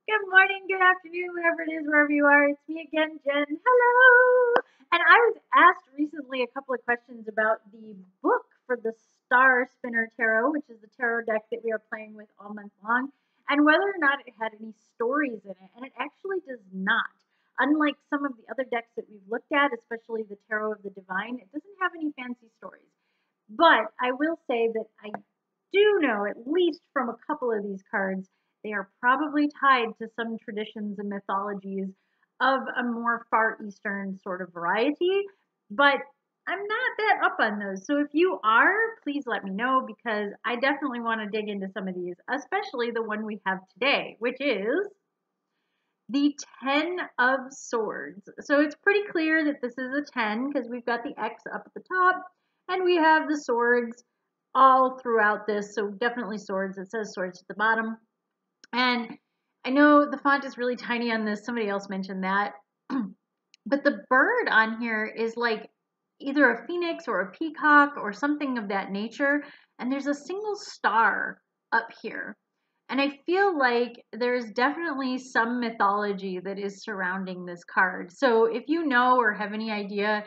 Good morning, good afternoon, whatever it is, wherever you are. It's me again, Jen. Hello! And I was asked recently a couple of questions about the book for the Star Spinner Tarot, which is the tarot deck that we are playing with all month long, and whether or not it had any stories in it. And it actually does not. Unlike some of the other decks that we've looked at, especially the Tarot of the Divine, it doesn't have any fancy stories. But I will say that I do know, at least from a couple of these cards, they are probably tied to some traditions and mythologies of a more Far Eastern sort of variety. But I'm not that up on those. So if you are, please let me know because I definitely want to dig into some of these, especially the one we have today, which is the 10 of Swords. So it's pretty clear that this is a 10 because we've got the X up at the top and we have the swords all throughout this. So definitely swords. It says swords at the bottom. And I know the font is really tiny on this. Somebody else mentioned that. But the bird on here is like either a phoenix or a peacock or something of that nature. And there's a single star up here. And I feel like there's definitely some mythology that is surrounding this card. So if you know or have any idea,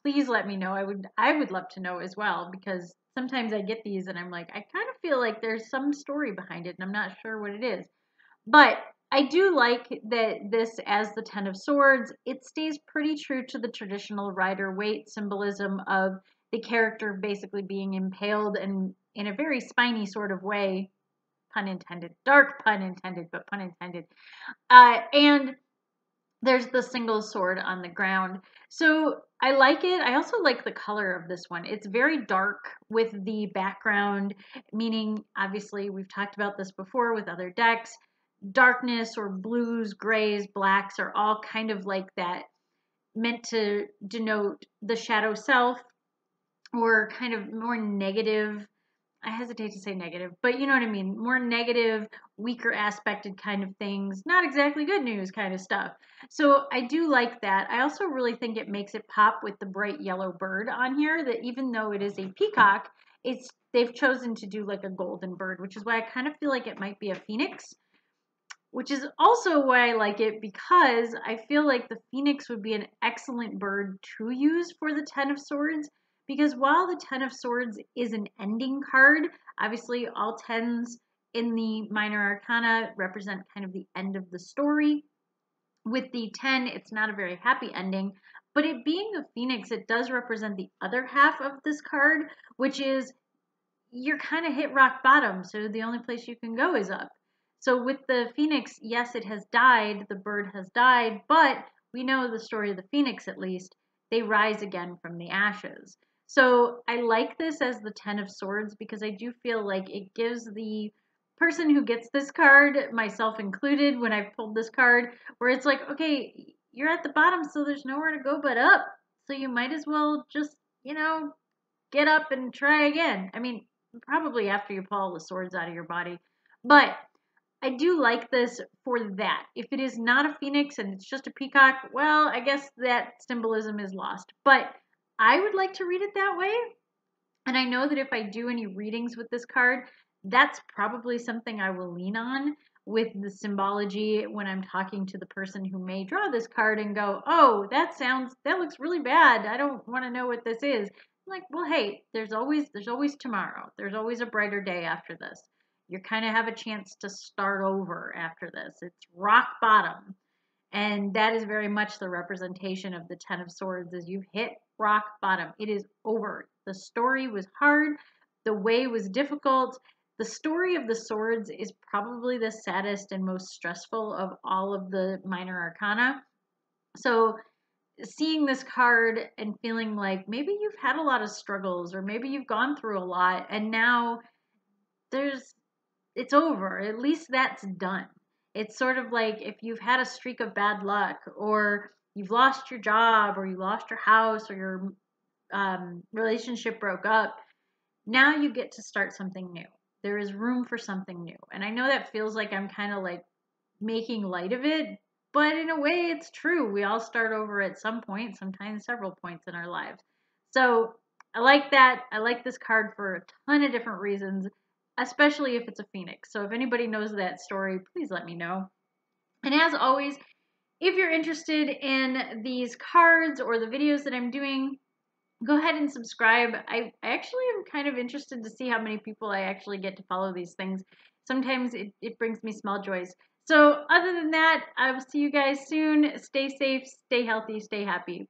please let me know. I would love to know as well because sometimes I get these and I'm like, I kind of feel like there's some story behind it and I'm not sure what it is. But I do like that this as the 10 of Swords, it stays pretty true to the traditional Rider-Waite symbolism of the character basically being impaled and in a very spiny sort of way. Pun intended. Dark pun intended, but pun intended. And there's the single sword on the ground. So I like it. I also like the color of this one. It's very dark with the background, meaning obviously we've talked about this before with other decks. Darkness or blues, grays, blacks are all kind of like that, meant to denote the shadow self or kind of more negative. I hesitate to say negative, but you know what I mean. More negative, weaker aspected kind of things. Not exactly good news kind of stuff. So I do like that. I also really think it makes it pop with the bright yellow bird on here, that even though it is a peacock, they've chosen to do like a golden bird, which is why I kind of feel like it might be a phoenix, which is also why I like it because I feel like the phoenix would be an excellent bird to use for the 10 of Swords. Because while the 10 of Swords is an ending card, obviously all 10s in the minor arcana represent kind of the end of the story. With the 10, it's not a very happy ending, but it being a phoenix, it does represent the other half of this card, which is you're kind of hit rock bottom, so the only place you can go is up. So with the phoenix, yes, it has died, the bird has died, but we know the story of the phoenix at least. They rise again from the ashes. So I like this as the 10 of Swords because I do feel like it gives the person who gets this card, myself included, when I've pulled this card, where it's like, okay, you're at the bottom, so there's nowhere to go but up. So you might as well just, get up and try again. I mean, probably after you pull all the swords out of your body. But I do like this for that. If it is not a phoenix and it's just a peacock, well, I guess that symbolism is lost. But I would like to read it that way. And I know that if I do any readings with this card, that's probably something I will lean on with the symbology when I'm talking to the person who may draw this card and go, oh, that looks really bad. I don't want to know what this is. I'm like, well, hey, there's always tomorrow. There's always a brighter day after this. You kind of have a chance to start over after this. It's rock bottom. And that is very much the representation of the 10 of Swords is you've hit rock bottom. It is over. The story was hard. The way was difficult. The story of the swords is probably the saddest and most stressful of all of the minor arcana. So seeing this card and feeling like maybe you've had a lot of struggles or maybe you've gone through a lot and now it's over. At least that's done. It's sort of like if you've had a streak of bad luck or you've lost your job or you lost your house or your relationship broke up, now you get to start something new. There is room for something new. And I know that feels like I'm kind of like making light of it, but in a way it's true. We all start over at some point, sometimes several points in our lives. So I like that. I like this card for a ton of different reasons, especially if it's a phoenix. So if anybody knows that story, please let me know. And as always, if you're interested in these cards or the videos that I'm doing, go ahead and subscribe. I actually am kind of interested to see how many people I actually get to follow these things. Sometimes it brings me small joys. So other than that, I will see you guys soon. Stay safe, stay healthy, stay happy.